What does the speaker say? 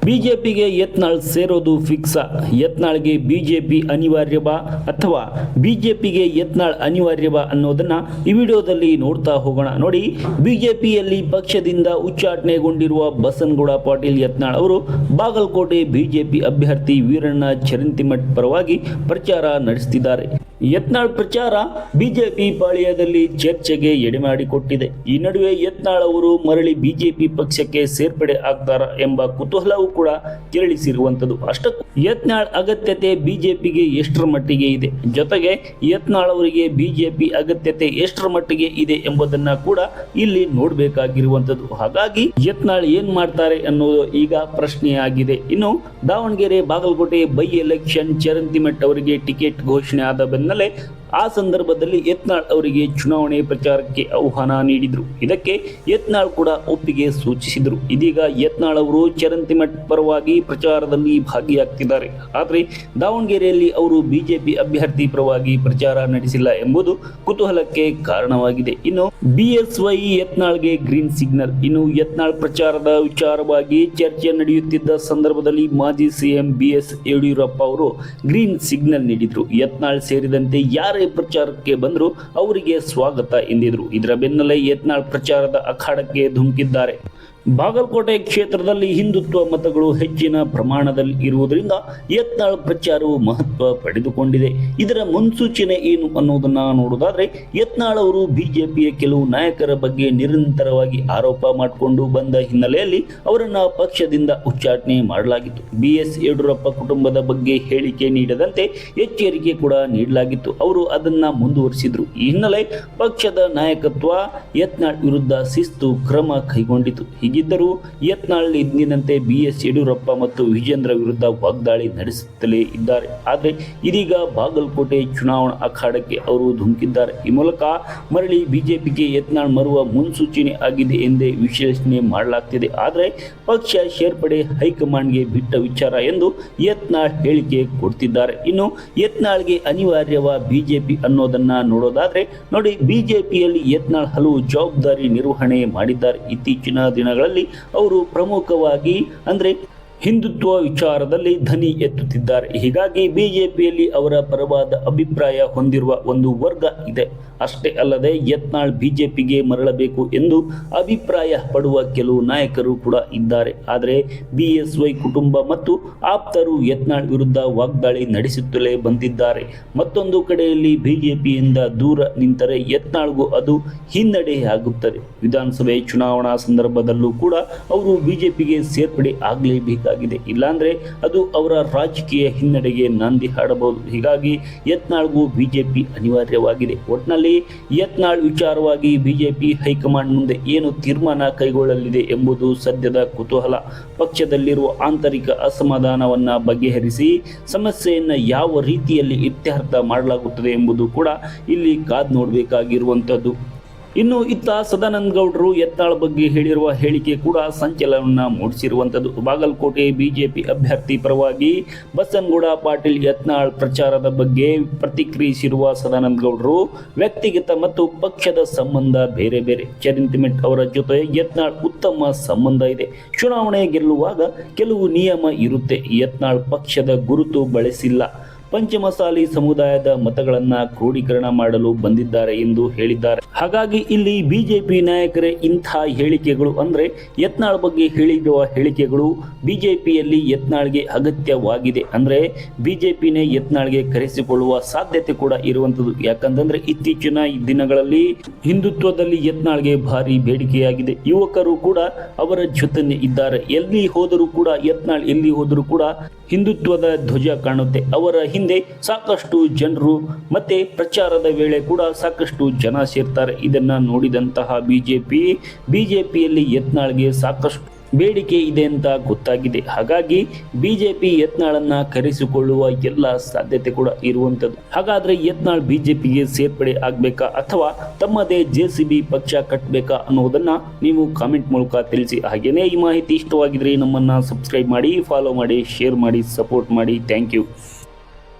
ಬಿಜೆಪಿಗೆ ಯತ್ನಾಳ್ ಸೇರೋದು ಫಿಕ್ಸಾ? ಯತ್ನಾಳ್ಗೆ ಬಿಜೆಪಿ ಅನಿವಾರ್ಯವಾ ಅಥವಾ ಬಿಜೆಪಿಗೆ ಯತ್ನಾಳ್ ಅನಿವಾರ್ಯವಾ ಅನ್ನೋದನ್ನ ಈ ವಿಡಿಯೋದಲ್ಲಿ ನೋಡ್ತಾ ಹೋಗೋಣ. ನೋಡಿ, ಬಿಜೆಪಿಯಲ್ಲಿ ಪಕ್ಷದಿಂದ ಉಚ್ಚಾಟನೆಗೊಂಡಿರುವ ಬಸನಗೌಡ ಪಾಟೀಲ್ ಯತ್ನಾಳ್ ಅವರು ಬಾಗಲಕೋಟೆ ಬಿಜೆಪಿ ಅಭ್ಯರ್ಥಿ ವೀರಣ್ಣ ಚರಂತಿಮಠ್ ಪರವಾಗಿ ಪ್ರಚಾರ ನಡೆಸುತ್ತಿದ್ದಾರೆ. ಯತ್ನಾಳ್ ಪ್ರಚಾರ ಬಿಜೆಪಿ ಪಾಳ್ಯದಲ್ಲಿ ಚರ್ಚೆಗೆ ಎಡೆಮಾಡಿಕೊಟ್ಟಿದೆ. ಈ ನಡುವೆ ಯತ್ನಾಳ್ ಅವರು ಮರಳಿ ಬಿಜೆಪಿ ಪಕ್ಷಕ್ಕೆ ಸೇರ್ಪಡೆ ಆಗ್ತಾರಾ ಎಂಬ ಕುತೂಹಲವೂ ಕೂಡ ಕೆರಳಿಸಿರುವಂತದ್ದು. ಅಷ್ಟಕ್ಕೂ ಯತ್ನಾಳ್ ಅಗತ್ಯತೆ ಬಿಜೆಪಿಗೆ ಎಷ್ಟರ ಮಟ್ಟಿಗೆ ಇದೆ, ಜೊತೆಗೆ ಯತ್ನಾಳ್ ಅವರಿಗೆ ಬಿಜೆಪಿ ಅಗತ್ಯತೆ ಎಷ್ಟರ ಮಟ್ಟಿಗೆ ಇದೆ ಎಂಬುದನ್ನ ಕೂಡ ಇಲ್ಲಿ ನೋಡಬೇಕಾಗಿರುವಂತದ್ದು. ಹಾಗಾಗಿ ಯತ್ನಾಳ್ ಏನ್ ಮಾಡ್ತಾರೆ ಅನ್ನೋದು ಈಗ ಪ್ರಶ್ನೆಯಾಗಿದೆ. ಇನ್ನು ದಾವಣಗೆರೆ ಬಾಗಲಕೋಟೆ ಬೈ ಎಲೆಕ್ಷನ್ ಚರಂತಿಮಠ್ ಅವರಿಗೆ ಟಿಕೆಟ್ ಘೋಷಣೆ ಆದ ಬೆನ್ನಲ್ಲೇ ಆ ಸಂದರ್ಭದಲ್ಲಿ ಯತ್ನಾಳ್ ಅವರಿಗೆ ಚುನಾವಣೆ ಪ್ರಚಾರಕ್ಕೆ ಆಹ್ವಾನ ನೀಡಿದ್ರು. ಇದಕ್ಕೆ ಯತ್ನಾಳ್ ಕೂಡ ಒಪ್ಪಿಗೆ ಸೂಚಿಸಿದರು. ಇದೀಗ ಯತ್ನಾಳ್ ಅವರು ಚರಂತಿಮಠ್ ಪರವಾಗಿ ಪ್ರಚಾರದಲ್ಲಿ ಭಾಗಿಯಾಗ್ತಿದ್ದಾರೆ. ಆದರೆ ದಾವಣಗೆರೆಯಲ್ಲಿ ಅವರು ಬಿಜೆಪಿ ಅಭ್ಯರ್ಥಿ ಪರವಾಗಿ ಪ್ರಚಾರ ನಡೆಸಿಲ್ಲ ಎಂಬುದು ಕುತೂಹಲಕ್ಕೆ ಕಾರಣವಾಗಿದೆ. ಇನ್ನು ಬಿಎಸ್ವೈ ಯತ್ನಾಳ್ಗೆ ಗ್ರೀನ್ ಸಿಗ್ನಲ್. ಇನ್ನು ಯತ್ನಾಳ್ ಪ್ರಚಾರದ ವಿಚಾರವಾಗಿ ಚರ್ಚೆ ನಡೆಯುತ್ತಿದ್ದ ಸಂದರ್ಭದಲ್ಲಿ ಮಾಜಿ ಸಿಎಂ ಬಿಎಸ್ ಯಡಿಯೂರಪ್ಪ ಅವರು ಗ್ರೀನ್ ಸಿಗ್ನಲ್ ನೀಡಿದ್ರು. ಯತ್ನಾಳ್ ಸೇರಿದಂತೆ ಯಾರೇ ಪ್ರಚಾರಕ್ಕೆ ಬಂದ್ರು ಅವರಿಗೆ ಸ್ವಾಗತ ಎಂದಿದ್ರು. ಇದರ ಬೆನ್ನಲ್ಲೇ ಯತ್ನಾಳ್ ಪ್ರಚಾರದ ಅಖಾಡಕ್ಕೆ ಧುಮುಕಿದ್ದಾರೆ. ಬಾಗಲಕೋಟೆ ಕ್ಷೇತ್ರದಲ್ಲಿ ಹಿಂದುತ್ವ ಮತಗಳು ಹೆಚ್ಚಿನ ಪ್ರಮಾಣದಲ್ಲಿ ಇರುವುದರಿಂದ ಯತ್ನಾಳ್ ಪ್ರಚಾರವು ಮಹತ್ವ ಪಡೆದುಕೊಂಡಿದೆ. ಇದರ ಮುನ್ಸೂಚನೆ ಏನು ಅನ್ನೋದನ್ನ ನೋಡೋದಾದ್ರೆ, ಯತ್ನಾಳ್ ಅವರು ಬಿಜೆಪಿಯ ಕೆಲವು ನಾಯಕರ ಬಗ್ಗೆ ನಿರಂತರವಾಗಿ ಆರೋಪ ಮಾಡಿಕೊಂಡು ಬಂದ ಹಿನ್ನೆಲೆಯಲ್ಲಿ ಅವರನ್ನ ಪಕ್ಷದಿಂದ ಉಚ್ಚಾಟನೆ ಮಾಡಲಾಗಿತ್ತು. ಬಿಎಸ್ ಯಡಿಯೂರಪ್ಪ ಕುಟುಂಬದ ಬಗ್ಗೆ ಹೇಳಿಕೆ ನೀಡದಂತೆ ಎಚ್ಚರಿಕೆ ಕೂಡ ನೀಡಲಾಗಿತ್ತು. ಅವರು ಅದನ್ನ ಮುಂದುವರಿಸಿದ್ರು. ಈ ಹಿನ್ನೆಲೆ ಪಕ್ಷದ ನಾಯಕತ್ವ ಯತ್ನಾಳ್ ವಿರುದ್ಧ ಶಿಸ್ತು ಕ್ರಮ ಕೈಗೊಂಡಿತು. ಹೀಗಿದ್ದರೂ ಯತ್ನಾಳ್ ಇಂದಿನಂತೆ ಬಿಎಸ್ ಯಡಿಯೂರಪ್ಪ ಮತ್ತು ವಿಜೇಂದ್ರ ವಿರುದ್ಧ ವಾಗ್ದಾಳಿ ನಡೆಸುತ್ತಲೇ ಇದ್ದಾರೆ. ಆದರೆ ಇದೀಗ ಬಾಗಲಕೋಟೆ ಚುನಾವಣಾ ಅಖಾಡಕ್ಕೆ ಅವರು ಧುಮುಕಿದ್ದಾರೆ. ಈ ಮೂಲಕ ಮರಳಿ ಬಿಜೆಪಿಗೆ ಯತ್ನಾಳ್ ಮರುವ ಮುನ್ಸೂಚನೆ ಆಗಿದೆ ಎಂದೇ ವಿಶ್ಲೇಷಣೆ ಮಾಡಲಾಗ್ತಿದೆ. ಆದರೆ ಪಕ್ಷ ಸೇರ್ಪಡೆ ಹೈಕಮಾಂಡ್ಗೆ ಬಿಟ್ಟ ವಿಚಾರ ಎಂದು ಯತ್ನಾಳ್ ಹೇಳಿಕೆ ಕೊಡ್ತಿದ್ದಾರೆ. ಇನ್ನು ಯತ್ನಾಳ್ಗೆ ಅನಿವಾರ್ಯವಾ ಬಿಜೆಪಿ ಅನ್ನೋದನ್ನ ನೋಡೋದಾದ್ರೆ, ನೋಡಿ, ಬಿಜೆಪಿಯಲ್ಲಿ ಯತ್ನಾಳ್ ಹಲವು ಜವಾಬ್ದಾರಿ ನಿರ್ವಹಣೆ ಮಾಡಿದ್ದಾರೆ. ಇತ್ತೀಚಿನ ದಿನಗಳಲ್ಲಿ ಅವರು ಪ್ರಮುಖವಾಗಿ ಹಿಂದುತ್ವ ವಿಚಾರದಲ್ಲಿ ಧ್ವನಿ ಎತ್ತುತ್ತಿದ್ದಾರೆ. ಹೀಗಾಗಿ ಬಿಜೆಪಿಯಲ್ಲಿ ಅವರ ಪರವಾದ ಅಭಿಪ್ರಾಯ ಹೊಂದಿರುವ ಒಂದು ವರ್ಗ ಇದೆ. ಅಷ್ಟೇ ಅಲ್ಲದೆ ಯತ್ನಾಳ್ ಬಿಜೆಪಿಗೆ ಮರಳಬೇಕು ಎಂದು ಅಭಿಪ್ರಾಯ ಪಡುವ ಕೆಲವು ನಾಯಕರು ಕೂಡ ಇದ್ದಾರೆ. ಆದರೆ ಬಿಎಸ್ವೈ ಕುಟುಂಬ ಮತ್ತು ಆಪ್ತರು ಯತ್ನಾಳ್ ವಿರುದ್ಧ ವಾಗ್ದಾಳಿ ನಡೆಸುತ್ತಲೇ ಬಂದಿದ್ದಾರೆ. ಮತ್ತೊಂದು ಕಡೆಯಲ್ಲಿ ಬಿಜೆಪಿಯಿಂದ ದೂರ ನಿಂತರೆ ಯತ್ನಾಳ್ಗೂ ಅದು ಹಿನ್ನಡೆಯಾಗುತ್ತದೆ. ವಿಧಾನಸಭೆ ಚುನಾವಣಾ ಸಂದರ್ಭದಲ್ಲೂ ಕೂಡ ಅವರು ಬಿಜೆಪಿಗೆ ಸೇರ್ಪಡೆ ಆಗಲೇಬೇಕು. ಇಲ್ಲಾಂದ್ರೆ ಅದು ಅವರ ರಾಜಕೀಯ ಹಿನ್ನಡೆಗೆ ನಾಂದಿ ಹಾಡಬಹುದು. ಹೀಗಾಗಿ ಯತ್ನಾಳ್ಗೂ ಬಿಜೆಪಿ ಅನಿವಾರ್ಯವಾಗಿದೆ. ಒಟ್ನಲ್ಲಿ ಯತ್ನಾಳ್ ವಿಚಾರವಾಗಿ ಬಿಜೆಪಿ ಹೈಕಮಾಂಡ್ ಮುಂದೆ ಏನು ತೀರ್ಮಾನ ಕೈಗೊಳ್ಳಲಿದೆ ಎಂಬುದು ಸದ್ಯದ ಕುತೂಹಲ. ಪಕ್ಷದಲ್ಲಿರುವ ಆಂತರಿಕ ಅಸಮಾಧಾನವನ್ನ ಬಗೆಹರಿಸಿ ಸಮಸ್ಯೆಯನ್ನ ಯಾವ ರೀತಿಯಲ್ಲಿ ಇತ್ಯರ್ಥ ಮಾಡಲಾಗುತ್ತದೆ ಎಂಬುದು ಕೂಡ ಇಲ್ಲಿ ಕಾದು ನೋಡಬೇಕಾಗಿರುವಂತದ್ದು. ಇನ್ನು ಇತ್ತ ಸದಾನಂದ ಗೌಡರು ಯತ್ನಾಳ್ ಬಗ್ಗೆ ಹೇಳಿರುವ ಹೇಳಿಕೆ ಕೂಡ ಸಂಚಲನ ಮೂಡಿಸಿರುವಂಥದ್ದು. ಬಾಗಲಕೋಟೆ ಬಿಜೆಪಿ ಅಭ್ಯರ್ಥಿ ಪರವಾಗಿ ಬಸನಗೌಡ ಪಾಟೀಲ್ ಯತ್ನಾಳ್ ಪ್ರಚಾರದ ಬಗ್ಗೆ ಪ್ರತಿಕ್ರಿಯಿಸಿರುವ ಸದಾನಂದ ಗೌಡರು, ವ್ಯಕ್ತಿಗತ ಮತ್ತು ಪಕ್ಷದ ಸಂಬಂಧ ಬೇರೆ ಬೇರೆ. ಚರಂತಿಮಠ್ ಅವರ ಜೊತೆ ಯತ್ನಾಳ್ ಉತ್ತಮ ಸಂಬಂಧ ಇದೆ. ಚುನಾವಣೆ ಗೆಲ್ಲುವಾಗ ಕೆಲವು ನಿಯಮ ಇರುತ್ತೆ. ಯತ್ನಾಳ್ ಪಕ್ಷದ ಗುರುತು ಬಳಸಿಲ್ಲ. ಪಂಚಮಸಾಲಿ ಸಮುದಾಯದ ಮತಗಳನ್ನ ಕ್ರೋಢೀಕರಣ ಮಾಡಲು ಬಂದಿದ್ದಾರೆ ಎಂದು ಹೇಳಿದ್ದಾರೆ. ಹಾಗಾಗಿ ಇಲ್ಲಿ ಬಿಜೆಪಿ ನಾಯಕರೇ ಇಂಥ ಹೇಳಿಕೆಗಳು ಯತ್ನಾಳ್ ಬಗ್ಗೆ ಹೇಳಿರುವ ಹೇಳಿಕೆಗಳು ಬಿಜೆಪಿಯಲ್ಲಿ ಯತ್ನಾಳ್ಗೆ ಅಗತ್ಯವಾಗಿದೆ. ಬಿಜೆಪಿನೇ ಯತ್ನಾಳ್ಗೆ ಕರೆಸಿಕೊಳ್ಳುವ ಸಾಧ್ಯತೆ ಕೂಡ ಇರುವಂತದ್ದು. ಯಾಕಂತಂದ್ರೆ ಇತ್ತೀಚಿನ ದಿನಗಳಲ್ಲಿ ಹಿಂದುತ್ವದಲ್ಲಿ ಯತ್ನಾಳ್ಗೆ ಭಾರಿ ಬೇಡಿಕೆಯಾಗಿದೆ. ಯುವಕರು ಕೂಡ ಅವರ ಜೊತೆನೆ ಇದ್ದಾರೆ. ಎಲ್ಲಿ ಹೋದರೂ ಕೂಡ ಯತ್ನಾಳ್ ಎಲ್ಲಿ ಹೋದರೂ ಕೂಡ ಹಿಂದುತ್ವದ ಧ್ವಜ ಕಾಣುತ್ತೆ. ಅವರ ಹಿಂದೆ ಸಾಕಷ್ಟು ಜನರು ಮತ್ತೆ ಪ್ರಚಾರದ ವೇಳೆ ಕೂಡ ಸಾಕಷ್ಟು ಜನ ಸೇರ್ತಾರೆ. ಇದನ್ನ ನೋಡಿದಂತಹ ಬಿಜೆಪಿಯಲ್ಲಿ ಯತ್ನಾಳ್ಗೆ ಸಾಕಷ್ಟು ಬೇಡಿಕೆ ಇದೆ ಅಂತ ಗೊತ್ತಾಗಿದೆ. ಹಾಗಾಗಿ ಬಿಜೆಪಿ ಯತ್ನಾಳನ್ನ ಕರೆಸಿಕೊಳ್ಳುವ ಎಲ್ಲ ಸಾಧ್ಯತೆ ಕೂಡ ಇರುವಂತದ್ದು. ಹಾಗಾದ್ರೆ ಯತ್ನಾಳ್ ಬಿಜೆಪಿಗೆ ಸೇರ್ಪಡೆ ಆಗ್ಬೇಕಾ ಅಥವಾ ತಮ್ಮದೇ ಜೆಸಿಬಿ ಪಕ್ಷ ಕಟ್ಟಬೇಕಾ ಅನ್ನೋದನ್ನ ನೀವು ಕಾಮೆಂಟ್ ಮೂಲಕ ತಿಳಿಸಿ. ಹಾಗೇನೇ ಈ ಮಾಹಿತಿ ಇಷ್ಟವಾಗಿದ್ರೆ ನಮ್ಮನ್ನ ಸಬ್ಸ್ಕ್ರೈಬ್ ಮಾಡಿ, ಫಾಲೋ ಮಾಡಿ, ಶೇರ್ ಮಾಡಿ, ಸಪೋರ್ಟ್ ಮಾಡಿ. Thank you.